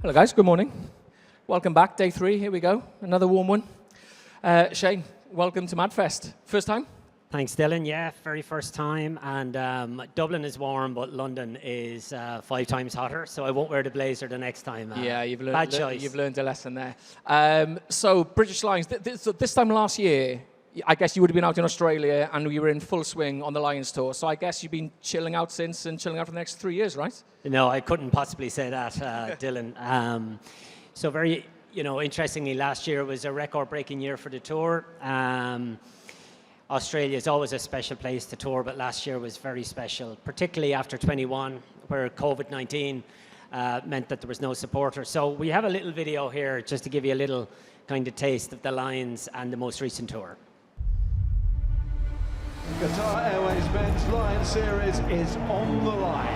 Hello guys, good morning. Welcome back, day 3, here we go. Another warm one. Shane, welcome to Madfest. First time? Thanks, Dylan. Yeah, very first time. And Dublin is warm, but London is 5 times hotter, so I won't wear the blazer the next time. Yeah, you've bad choice. You've learned a lesson there. So, British Lions, this time last year, I guess you would have been out in Australia and we were in full swing on the Lions tour. So I guess you've been chilling out since and chilling out for the next 3 years, right? No, I couldn't possibly say that, Dylan. So very, interestingly, last year was a record-breaking year for the tour. Australia is always a special place to tour, but last year was very special, particularly after 21, where COVID-19 meant that there was no supporters. So we have a little video here just to give you a little kind of taste of the Lions and the most recent tour. Qatar Airways Men's Lions Series is on the line.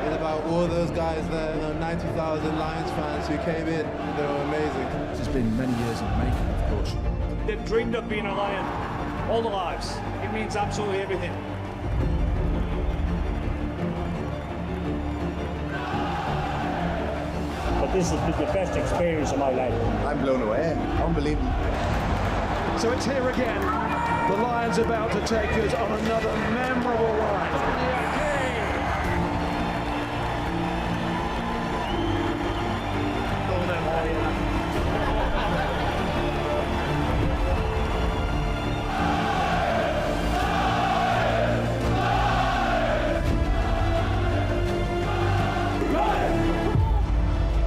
It's about all those guys there, 90,000 Lions fans who came in. They were amazing. It's been many years in the making, of course. They've dreamed of being a Lion all their lives. It means absolutely everything. But this has been the best experience of my life. I'm blown away. Unbelievable. So it's here again. The Lions about to take us on another memorable ride.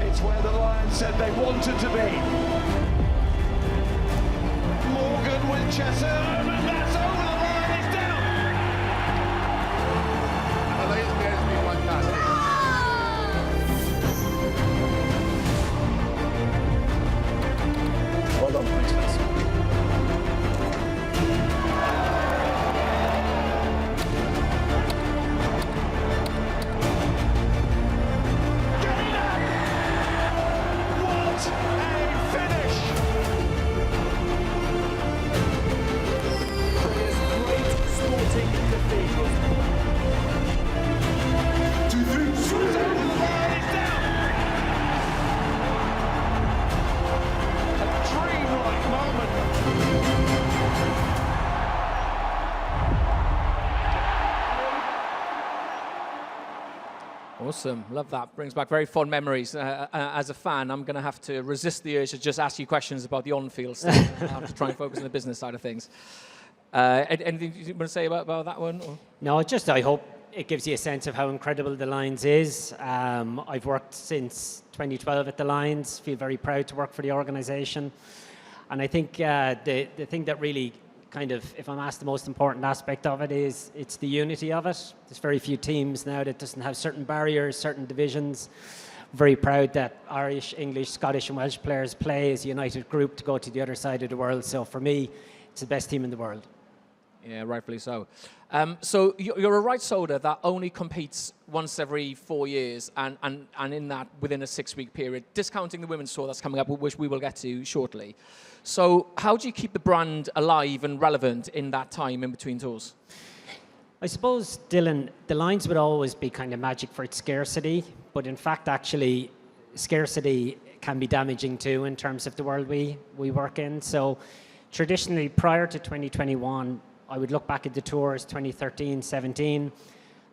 It's where the Lions said they wanted to be. Morgan with Cheshire, and that's over, the line is down. Well, these guys have been fantastic. Well done, thanks, guys. What a finish! Great sporting cathedral. 2, 3, the line is down. A dreamlike moment. Awesome, love that. Brings back very fond memories. As a fan, I'm going to have to resist the urge to just ask you questions about the on-field stuff. I'll have to try and focus on the business side of things. Anything you want to say about that one? Or? No, I hope it gives you a sense of how incredible the Lions is. I've worked since 2012 at the Lions, feel very proud to work for the organisation. And I think the thing that really kind of, if I'm asked the most important aspect of it, is it's the unity of it. There's very few teams now that doesn't have certain barriers, certain divisions. Very proud that Irish, English, Scottish and Welsh players play as a united group to go to the other side of the world. So for me, it's the best team in the world. Yeah, rightfully so. So you're a right shoulder that only competes once every 4 years, and in that within a 6-week period, discounting the women's tour that's coming up, which we will get to shortly. So how do you keep the brand alive and relevant in that time in between tours? I suppose, Dylan, the Lions would always be kind of magic for its scarcity, but in fact, actually, scarcity can be damaging too in terms of the world we work in. So traditionally, prior to 2021, I would look back at the tours 2013, 17.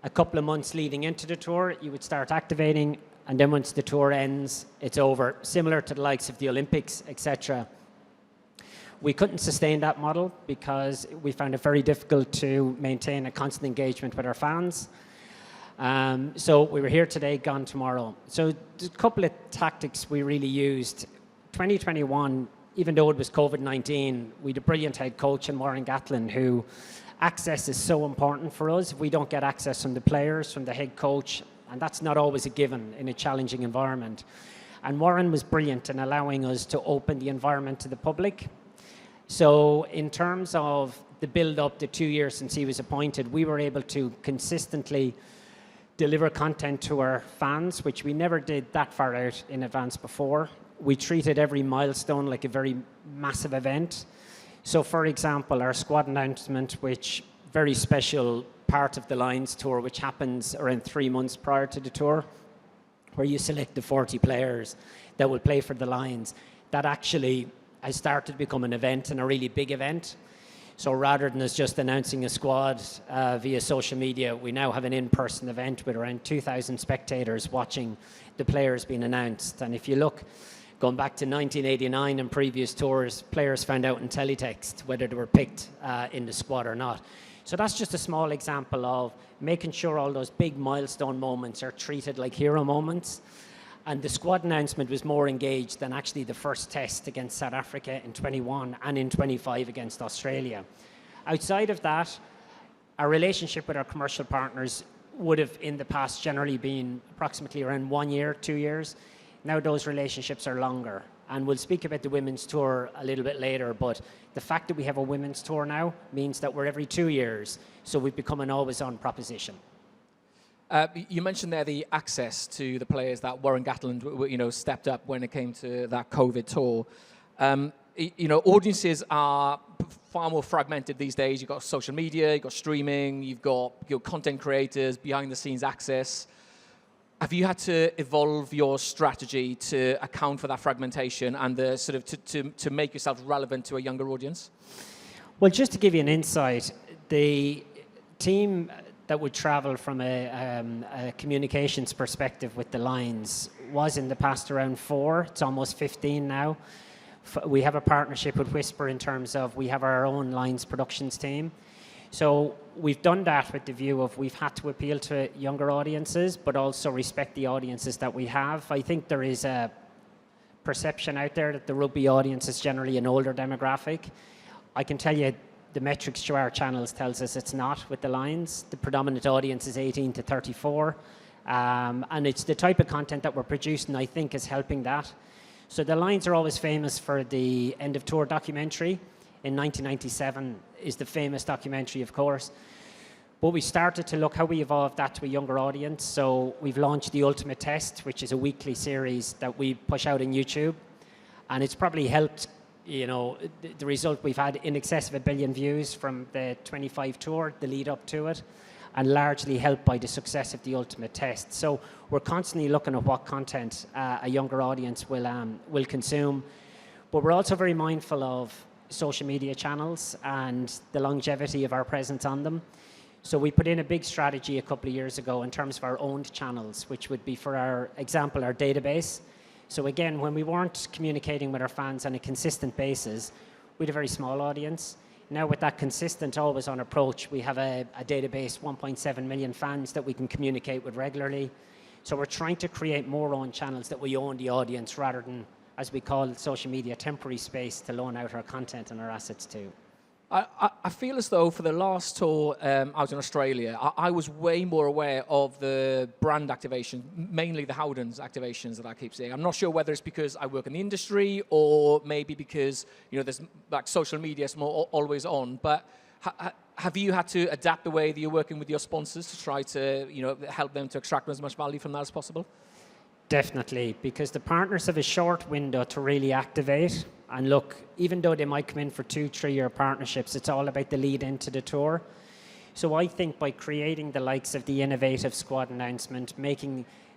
A couple of months leading into the tour, you would start activating, and then once the tour ends, it's over. Similar to the likes of the Olympics, etc. We couldn't sustain that model because we found it very difficult to maintain a constant engagement with our fans. So we were here today, gone tomorrow. So there's a couple of tactics we really used. 2021, even though it was COVID-19, we had a brilliant head coach in Warren Gatlin, who access is so important for us. If we don't get access from the players, from the head coach, and that's not always a given in a challenging environment. And Warren was brilliant in allowing us to open the environment to the public. So in terms of the build-up, the 2 years since he was appointed, we were able to consistently deliver content to our fans, which we never did that far out in advance before. We treated every milestone like a very massive event. So for example, our squad announcement, which very special part of the Lions tour, which happens around 3 months prior to the tour. where you select the 40 players that will play for the Lions. That actually has started to become an event, and a really big event. So rather than us just announcing a squad via social media, we now have an in-person event with around 2,000 spectators watching the players being announced. And if you look, going back to 1989 and previous tours, players found out in teletext whether they were picked in the squad or not. So that's just a small example of making sure all those big milestone moments are treated like hero moments. And the squad announcement was more engaged than actually the first test against South Africa in 21 and in 25 against Australia. Outside of that, our relationship with our commercial partners would have in the past generally been approximately around 1 year, 2 years. Now those relationships are longer. And we'll speak about the women's tour a little bit later, but the fact that we have a women's tour now means that we're every 2 years, so we've become an always-on proposition. You mentioned there the access to the players that Warren Gatland, stepped up when it came to that COVID tour. Audiences are far more fragmented these days. You've got social media, you've got streaming, you've got your content creators, behind-the-scenes access. Have you had to evolve your strategy to account for that fragmentation and the sort of to make yourself relevant to a younger audience? Well, just to give you an insight, the team that would travel from a communications perspective with the Lions was in the past around 4. It's almost 15 now. We have a partnership with Whisper in terms of we have our own Lions productions team. So we've done that with the view of we've had to appeal to younger audiences, but also respect the audiences that we have. I think there is a perception out there that the rugby audience is generally an older demographic. I can tell you the metrics to our channels tells us it's not with the Lions. The predominant audience is 18 to 34. And it's the type of content that we're producing, I think, is helping that. So the Lions are always famous for the end of tour documentary. In 1997 is the famous documentary, of course. But we started to look how we evolved that to a younger audience. So we've launched The Ultimate Test, which is a weekly series that we push out on YouTube. And it's probably helped, the result we've had in excess of 1 billion views from the 25 tour, the lead up to it, and largely helped by the success of The Ultimate Test. So we're constantly looking at what content a younger audience will consume. But we're also very mindful of social media channels and the longevity of our presence on them. So we put in a big strategy a couple of years ago in terms of our owned channels, which would be, for our example, our database. So again, when we weren't communicating with our fans on a consistent basis, we had a very small audience. Now with that consistent, always-on approach, we have a database, 1.7 million fans that we can communicate with regularly. So we're trying to create more own channels that we own the audience rather than, as we call it, social media, temporary space to loan out our content and our assets to. I feel as though for the last tour out in Australia, I was way more aware of the brand activation, mainly the Howdens activations that I keep seeing. I'm not sure whether it's because I work in the industry or maybe because there's like social media is more always on. But have you had to adapt the way that you're working with your sponsors to try to help them to extract as much value from that as possible? Definitely, because the partners have a short window to really activate. And look, even though they might come in for 2-3 year partnerships, it's all about the lead into the tour. So I think by creating the likes of the innovative squad announcement,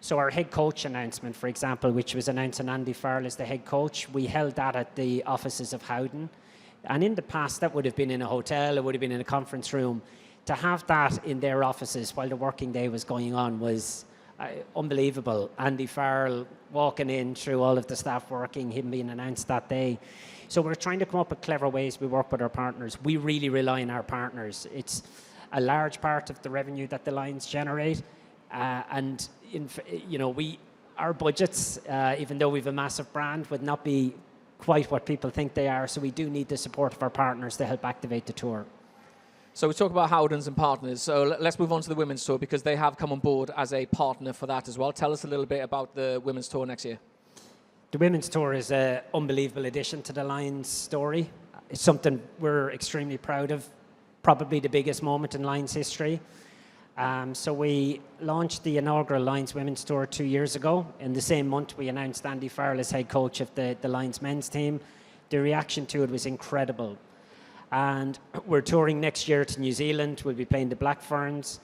so our head coach announcement, for example, which was announcing Andy Farrell as the head coach, we held that at the offices of Howden. And in the past, that would have been in a hotel, it would have been in a conference room. To have that in their offices while the working day was going on was unbelievable. Andy Farrell walking in through all of the staff working, him being announced that day. So we're trying to come up with clever ways we work with our partners. We really rely on our partners. It's a large part of the revenue that the Lions generate. Our budgets, even though we have a massive brand, would not be quite what people think they are. So we do need the support of our partners to help activate the tour. So we talk about Howdens and partners. So let's move on to the women's tour because they have come on board as a partner for that as well. Tell us a little bit about the women's tour next year. The women's tour is an unbelievable addition to the Lions story. It's something we're extremely proud of, probably the biggest moment in Lions history. So we launched the inaugural Lions Women's Tour 2 years ago. In the same month, we announced Andy Farrell as head coach of the Lions men's team. The reaction to it was incredible. And we're touring next year to New Zealand. We'll be playing the Black Ferns.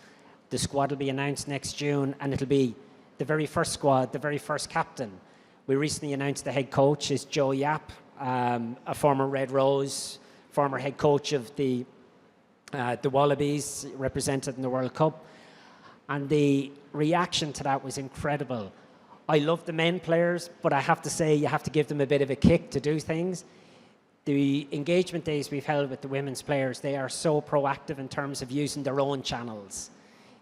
The squad will be announced next June, and it'll be the very first squad, the very first captain. We recently announced the head coach is Joe Yap, a former Red Rose, former head coach of the Wallabies, represented in the World Cup. And the reaction to that was incredible. I love the men players, but I have to say you have to give them a bit of a kick to do things. The engagement days we've held with the women's players, they are so proactive in terms of using their own channels.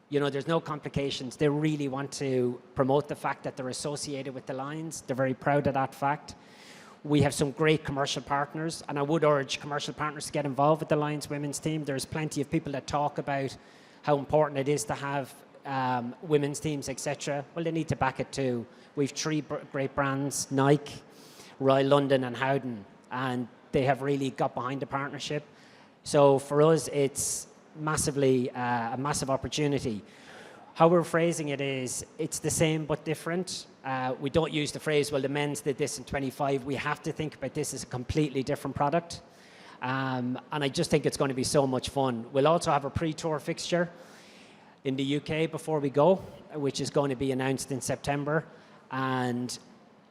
You know, there's no complications. They really want to promote the fact that they're associated with the Lions. They're very proud of that fact. We have some great commercial partners, and I would urge commercial partners to get involved with the Lions women's team. There's plenty of people that talk about how important it is to have women's teams, etc. Well, they need to back it too. We've three great brands, Nike, Royal London and Howden, and they have really got behind the partnership. So for us, it's massively a massive opportunity. How we're phrasing it is, it's the same but different. We don't use the phrase, well, the men's did this in 25. We have to think about this as a completely different product. And I just think it's going to be so much fun. We'll also have a pre-tour fixture in the UK before we go, which is going to be announced in September. And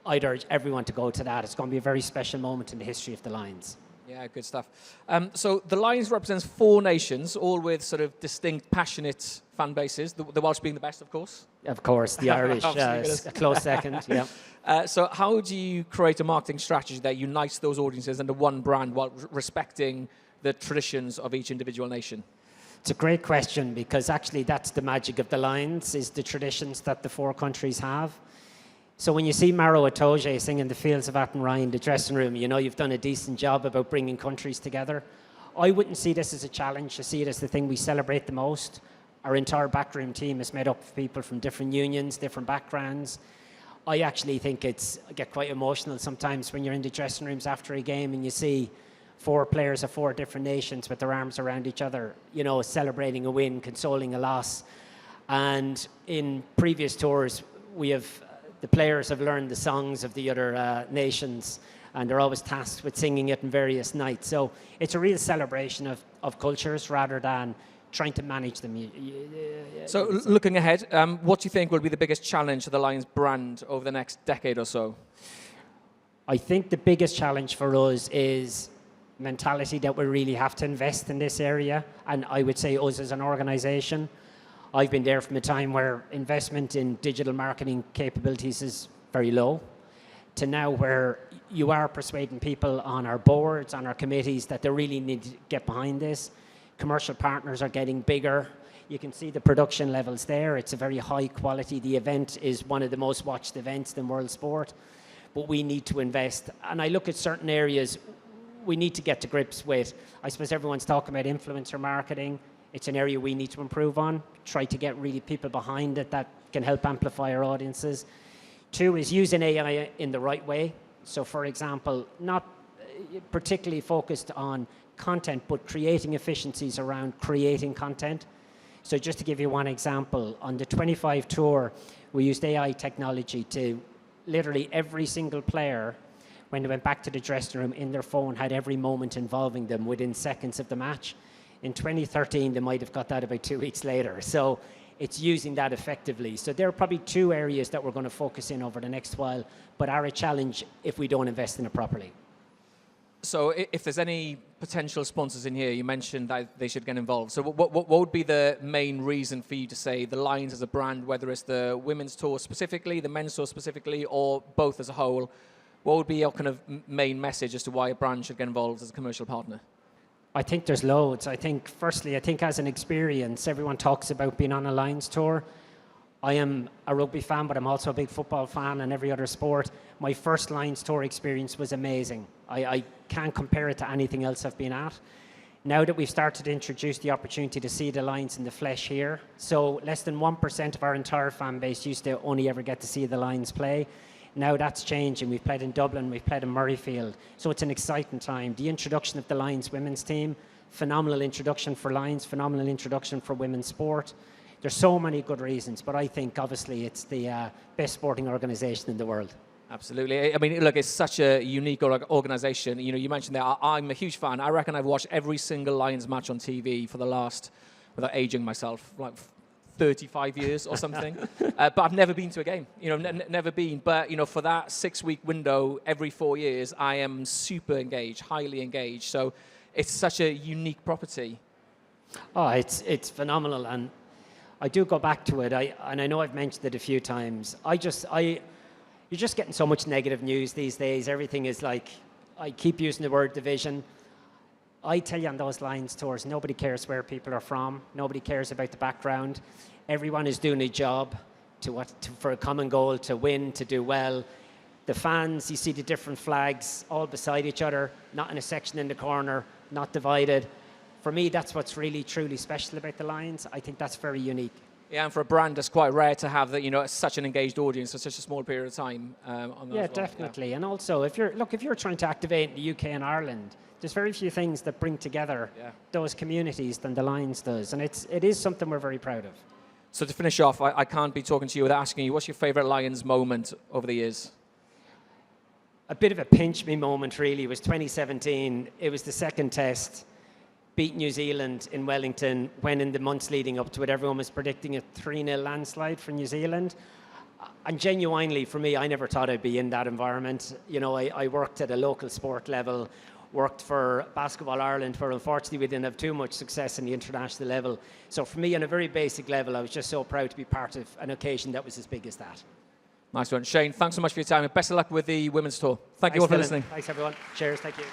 I'd urge everyone to go to that. It's going to be a very special moment in the history of the Lions. Yeah, good stuff. So the Lions represents 4 nations, all with sort of distinct, passionate fan bases. The Welsh being the best, of course. Of course, the Irish, a close second. Yeah. So how do you create a marketing strategy that unites those audiences under one brand while respecting the traditions of each individual nation? It's a great question, because actually that's the magic of the Lions, is the traditions that the 4 countries have. So when you see Maro Itoje singing The Fields of Athenry in the dressing room, you know you've done a decent job about bringing countries together. I wouldn't see this as a challenge. I see it as the thing we celebrate the most. Our entire backroom team is made up of people from different unions, different backgrounds. I actually think I get quite emotional sometimes when you're in the dressing rooms after a game and you see 4 players of 4 different nations with their arms around each other, you know, celebrating a win, consoling a loss. And in previous tours, the players have learned the songs of the other nations, and they're always tasked with singing it in various nights. So it's a real celebration of cultures rather than trying to manage them. So looking ahead, what do you think will be the biggest challenge to the Lions brand over the next decade or so? I think the biggest challenge for us is mentality, that we really have to invest in this area, and I would say us as an organisation. I've been there from a time where investment in digital marketing capabilities is very low, to now where you are persuading people on our boards, on our committees, that they really need to get behind this. Commercial partners are getting bigger. You can see the production levels there. It's a very high quality. The event is one of the most watched events in world sport, but we need to invest. And I look at certain areas we need to get to grips with. I suppose everyone's talking about influencer marketing. It's an area we need to improve on, try to get really people behind it that can help amplify our audiences. 2 is using AI in the right way. So for example, not particularly focused on content, but creating efficiencies around creating content. So just to give you one example, on the 25 tour, we used AI technology to literally every single player, when they went back to the dressing room, in their phone had every moment involving them within seconds of the match. In 2013, they might have got that about 2 weeks later. So it's using that effectively. So there are probably 2 areas that we're going to focus in over the next while, but are a challenge if we don't invest in it properly. So if there's any potential sponsors in here, you mentioned that they should get involved. So what would be the main reason for you to say the Lions as a brand, whether it's the women's tour specifically, the men's tour specifically, or both as a whole? What would be your kind of main message as to why a brand should get involved as a commercial partner? I think there's loads. I think, firstly, as an experience, everyone talks about being on a Lions tour. I am a rugby fan, but I'm also a big football fan and every other sport. My first Lions tour experience was amazing. I can't compare it to anything else I've been at. Now that we've started to introduce the opportunity to see the Lions in the flesh here, so less than 1% of our entire fan base used to only ever get to see the Lions play. Now that's changing. We've played in Dublin, we've played in Murrayfield. So it's an exciting time. The introduction of the Lions women's team, phenomenal introduction for Lions, phenomenal introduction for women's sport. There's so many good reasons, but I think obviously it's the best sporting organisation in the world. Absolutely. I mean, look, it's such a unique organisation. You know, you mentioned that I'm a huge fan. I reckon I've watched every single Lions match on TV for the last, without aging myself, like 35 years or something. But I've never been to a game, never been. But, for that 6-week window every 4 years, I am super engaged, highly engaged. So it's such a unique property. Oh, it's phenomenal. And I do go back to it. I know I've mentioned it a few times. You're just getting so much negative news these days. Everything is like, I keep using the word division. I tell you, on those Lions tours, nobody cares where people are from. Nobody cares about the background. Everyone is doing a job for a common goal, to win, to do well. The fans, you see the different flags all beside each other, not in a section in the corner, not divided. For me, that's what's really, truly special about the Lions. I think that's very unique. Yeah, and for a brand, it's quite rare to have that, such an engaged audience for such a small period of time. Yeah, definitely. Yeah. And also, if you're trying to activate in the UK and Ireland, there's very few things that bring together those communities than the Lions does, and it is something we're very proud of. So to finish off, I can't be talking to you without asking you, what's your favourite Lions moment over the years? A bit of a pinch me moment, really, was 2017. It was the second test. Beat New Zealand in Wellington, when in the months leading up to it, everyone was predicting a 3-0 landslide for New Zealand. And genuinely, for me, I never thought I'd be in that environment. I worked at a local sport level, worked for Basketball Ireland, where unfortunately we didn't have too much success in the international level. So for me, on a very basic level, I was just so proud to be part of an occasion that was as big as that. Nice one. Shane, thanks so much for your time, and best of luck with the women's tour. Thank you all for listening. Thanks, everyone. Cheers. Thank you.